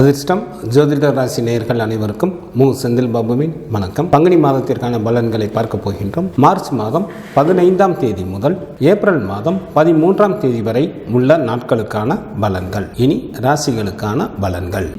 அதிர்ஷ்டம் ஜோதிட ராசி நேயர்கள் அனைவருக்கும் செந்தில் பாபுவின் வணக்கம். பங்குனி மாதத்திற்கான பலன்களை பார்க்க போகின்றோம். மார்ச் மாதம் 15ஆம் தேதி முதல் ஏப்ரல் மாதம் 13ஆம் தேதி வரை உள்ள நாட்களுக்கான பலன்கள். இனி ராசிகளுக்கான பலன்கள்.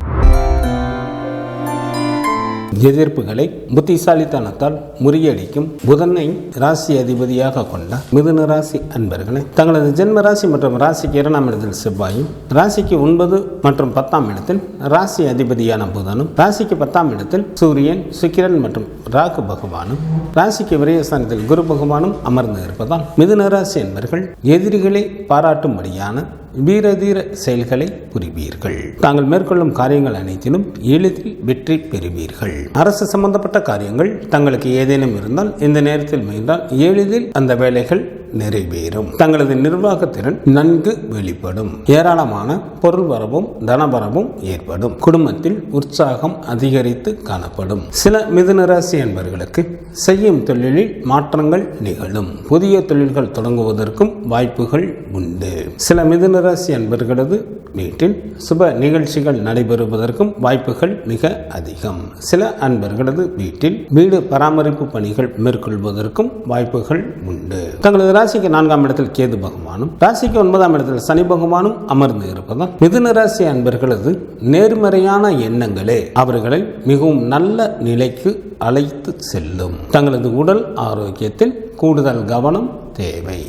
எதிர்ப்புகளை புத்திசாலித்தனத்தால் முறியடிக்கும் புதனை ராசி அதிபதியாக கொண்ட மிதுன ராசி அன்பர்களே, தங்களது ஜென்ம ராசி மற்றும் ராசிக்கு 2ஆம் இடத்தில் செவ்வாயும், ராசிக்கு 9 மற்றும் 10ஆம் இடத்தில் ராசி அதிபதியான புதனும், ராசிக்கு 10ஆம் இடத்தில் சூரியன், சுக்கிரன் மற்றும் ராகு பகவானும், ராசிக்கு விரயஸ்தானத்தில் குரு பகவானும் அமர்ந்து இருப்பதால் மிதுன ராசி அன்பர்கள் எதிரிகளை பாராட்டும்படியான வீரதீர செயல்களை புரிவீர்கள். தாங்கள் மேற்கொள்ளும் காரியங்கள் அனைத்திலும் எளிதில் வெற்றி பெறுவீர்கள். அரசு சம்பந்தப்பட்ட காரியங்கள் தங்களுக்கு ஏதேனும் இருந்தால் இந்த நேரத்தில் முயன்றால் எளிதில் அந்த வேலைகள் நிறைவேறும். தங்களது நிர்வாகத்திறன் நன்கு வெளிப்படும். ஏராளமான பொருள் வரவும் தனவரவும் ஏற்படும். குடும்பத்தில் உற்சாகம் அதிகரித்து காணப்படும். சில மிதுன ராசி என்பவர்களுக்கு செய்யும் தொழிலில் மாற்றங்கள் நிகழும். புதிய தொழில்கள் தொடங்குவதற்கும் வாய்ப்புகள் உண்டு. சில மிதுன ராசி என்பவர்களது வீட்டில் சுப நிகழ்ச்சிகள் நடைபெறுவதற்கும் வாய்ப்புகள் மிக அதிகம். சில அன்பர்களது வீட்டில் வீடு பராமரிப்பு பணிகள் மேற்கொள்வதற்கும் வாய்ப்புகள் உண்டு. தங்களது ராசிக்கு 4ஆம் இடத்தில் கேது பகவானும், ராசிக்கு 9ஆம் இடத்தில் சனி பகவானும் அமர்ந்து இருப்பதால் மிதுன ராசி அன்பர்களது நேர்மறையான எண்ணங்களே அவர்களை மிகவும் நல்ல நிலைக்கு அழைத்து செல்லும். தங்களது உடல் ஆரோக்கியத்தில் கூடுதல் கவனம் தேவை.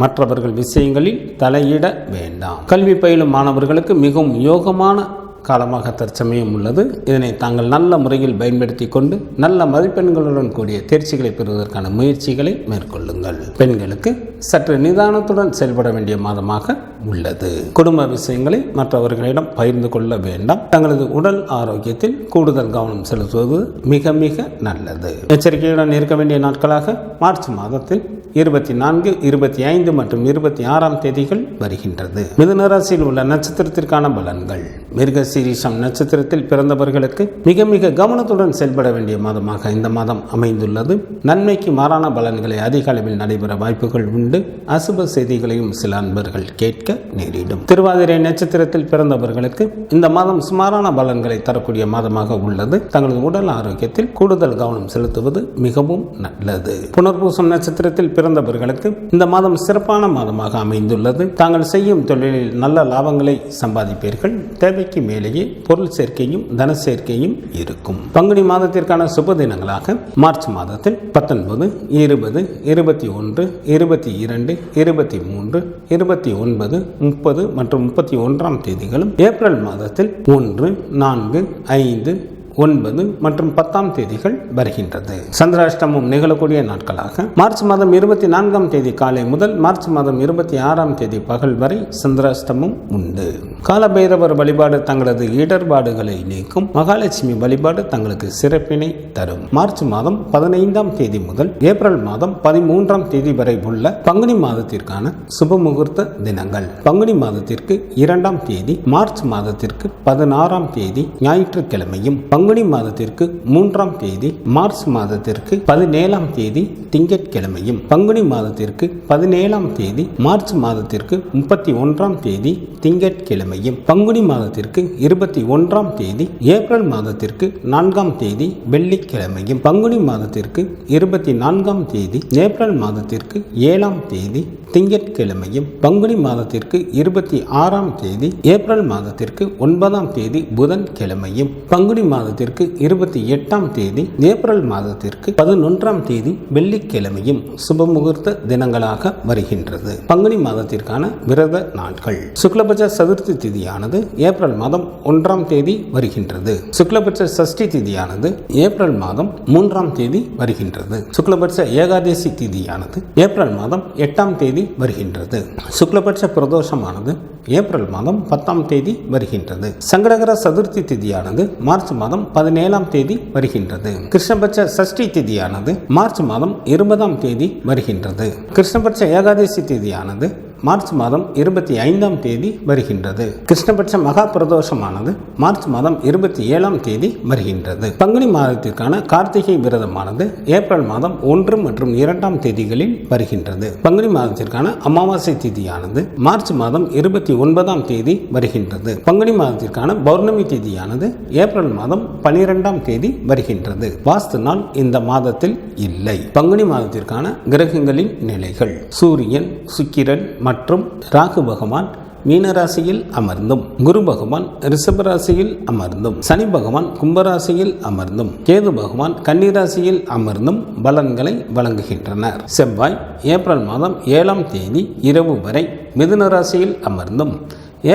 மற்றவர்கள் விஷயங்களில் தலையிட வேண்டாம். கல்வி பயிலும் மாணவர்களுக்கு மிகவும் யோகமான காலமாக தற்சமயம் உள்ளது. இதனை தாங்கள் நல்ல முறையில் பயன்படுத்தி கொண்டு நல்ல மதிப்பெண்களுடன் கூடிய தேர்ச்சிகளை பெறுவதற்கான முயற்சிகளை மேற்கொள்ளுங்கள். பெண்களுக்கு சற்று நிதானத்துடன் செயல்பட வேண்டிய மாதமாக உள்ளது. குடும்ப விஷயங்களை மற்றவர்களிடம் பகிர்ந்து கொள்ள வேண்டாம். தங்களது உடல் ஆரோக்கியத்தில் கூடுதல் கவனம் செலுத்துவது மிக மிக நல்லது. எச்சரிக்கையுடன் இருக்க வேண்டிய நாட்களாக மார்ச் மாதத்தில் 24, 25 மற்றும் 26ஆம் தேதிகள் வருகின்றது. மிதுன ராசியில் உள்ள நட்சத்திரத்திற்கான பலன்கள். மிருகசீரிஷம் நட்சத்திரத்தில் பிறந்தவர்களுக்கு மிக மிக கவனத்துடன் செயல்பட வேண்டிய மாதமாக இந்த மாதம் அமைந்துள்ளது. நன்மைக்கு மாறான பலன்களை அதிக அளவில் நடைபெற வாய்ப்புகள் உண்டு. அசுப செய்திகளையும் சில அன்பர்கள் கேட்க நேரிடும். திருவாதிரை நட்சத்திரத்தில் பிறந்தவர்களுக்கு இந்த மாதம் சுமாரான பலன்களை தரக்கூடிய மாதமாக உள்ளது. தங்களது உடல் ஆரோக்கியத்தில் கூடுதல் கவனம் செலுத்துவது மிகவும் நல்லது. புனர்பூசம் நட்சத்திரத்தில் பிறந்தவர்களுக்கு இந்த மாதம் சிறப்பான மாதமாக அமைந்துள்ளது. தாங்கள் செய்யும் தொழிலில் நல்ல லாபங்களை சம்பாதிப்பீர்கள். தேவைக்கு மேலேயே பொருள் சேர்க்கையும் தன சேர்க்கையும் இருக்கும். பங்குனி மாதத்திற்கான சுப தினங்களாக மார்ச் மாதத்தில் 19, 20, 21, 22, 23, 29, 30 மற்றும் 31ஆம் தேதிகளும், ஏப்ரல் மாதத்தில் 1, 4, 5, 9 மற்றும் 10ஆம் தேதிகள் வருகின்றது. சந்திராஷ்டமம் நிகழக்கூடிய நாட்களாக மார்ச் மாதம் 24ஆம் தேதி காலை முதல் மார்ச் மாதம் 26ஆம் தேதி பகல் வரை சந்திராஷ்டமம் உண்டு. காலபைரவர் வழிபாடு தங்களது இடர்பாடுகளை நீக்கும். மகாலட்சுமி வழிபாடு தங்களுக்கு சிறப்பினை தரும். மார்ச் மாதம் 15ஆம் தேதி முதல் ஏப்ரல் மாதம் 13ஆம் தேதி வரை உள்ள பங்குனி மாதத்திற்கான சுப முகூர்த்த தினங்கள். பங்குனி மாதத்திற்கு 2ஆம் தேதி மார்ச் மாதத்திற்கு 16ஆம் தேதி ஞாயிற்றுக்கிழமையும், பங்குனி மாதத்திற்கு 3ஆம் தேதி மார்ச் மாதத்திற்கு 17ஆம் தேதி திங்கட்கிழமையும், பங்குனி மாதத்திற்கு 17ஆம் தேதி மார்ச் மாதத்திற்கு 31ஆம் தேதி திங்கட்கிழமையும், பங்குனி மாதத்திற்கு 21ஆம் தேதி ஏப்ரல் மாதத்திற்கு 4ஆம் தேதி வெள்ளிக்கிழமையும், பங்குனி மாதத்திற்கு 24ஆம் தேதி ஏப்ரல் மாதத்திற்கு 7ஆம் தேதி திங்கட்கிழமையும், பங்குனி மாதத்திற்கு 26ஆம் தேதி ஏப்ரல் மாதத்திற்கு 9ஆம் தேதி புதன்கிழமையும், பங்குனி மாதத்திற்கு 28ஆம் தேதி ஏப்ரல் மாதத்திற்கு 11ஆம் தேதி வெள்ளிக்கிழமையும் சுப முகூர்த்த தினங்களாக வருகின்றது. பங்குனி மாதத்திற்கான விரத நாட்கள். சுக்லபட்ச சதுர்த்தி திதியானது ஏப்ரல் மாதம் 1ஆம் தேதி வருகின்றது. சுக்லபட்ச சஷ்டி திதியானது ஏப்ரல் மாதம் 3ஆம் தேதி வருகின்றது. சுக்லபட்ச ஏகாதசி திதியானது ஏப்ரல் மாதம் 8ஆம் தேதி வருகின்றது. சுக்லபட்ச பிரதோஷமானது ஏப்ரல் மாதம் 10ஆம் தேதி வருகின்றது. சங்கடகர சதுர்த்தி திதியானது மார்ச் மாதம் 17ஆம் தேதி வருகின்றது. கிருஷ்ணபட்ச சஷ்டி திதியானது மார்ச் மாதம் 20ஆம் தேதி வருகின்றது. கிருஷ்ணபட்ச ஏகாதசி திதியானது மார்ச் மாதம் 25ஆம் தேதி வருகின்றது. கிருஷ்ணபட்ச மகா பிரதோஷமானது மார்ச் மாதம் 27ஆம் தேதி வருகின்றது. பங்குனி மாதத்திற்கான கார்த்திகை விரதமானது ஏப்ரல் மாதம் 1 மற்றும் 2ஆம் தேதிகளில் வருகின்றது. பங்குனி மாதத்திற்கான அமாவாசை திதியானது மார்ச் மாதம் 29ஆம் தேதி வருகின்றது. பங்குனி மாதத்திற்கான பௌர்ணமி திதியானது ஏப்ரல் மாதம் 12ஆம் தேதி வருகின்றது. வாஸ்து நாள் இந்த மாதத்தில் இல்லை. பங்குனி மாதத்திற்கான கிரகங்களின் நிலைகள்: சூரியன், சுக்கிரன் மற்றும் ராகு பகவான் மீனராசியில் அமர்ந்தும், குரு பகவான் ரிஷபராசியில் அமர்ந்தும், சனி பகவான் கும்பராசியில் அமர்ந்தும், கேது பகவான் கன்னிராசியில் அமர்ந்தும் பலன்களை வழங்குகின்றனர். செவ்வாய் ஏப்ரல் மாதம் 7ஆம் தேதி இரவு வரை மிதுன ராசியில் அமர்ந்தும்,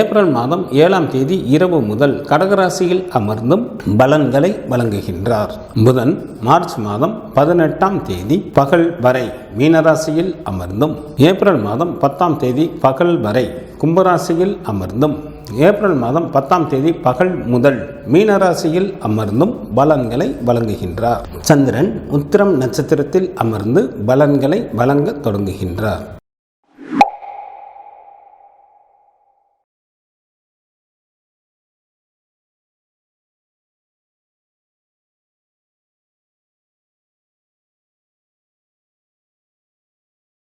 ஏப்ரல் மாதம் 7ஆம் தேதி இரவு முதல் கடகராசியில் அமர்ந்தும் பலன்களை வழங்குகின்றார். புதன் மார்ச் மாதம் 18ஆம் தேதி பகல் வரை மீனராசியில் அமர்ந்தும், ஏப்ரல் மாதம் 10ஆம் தேதி பகல் வரை கும்பராசியில் அமர்ந்தும், ஏப்ரல் மாதம் 10ஆம் தேதி பகல் முதல் மீனராசியில் அமர்ந்தும் பலன்களை வழங்குகின்றார். சந்திரன் உத்திரம் நட்சத்திரத்தில் அமர்ந்து பலன்களை வழங்க தொடங்குகின்றார்.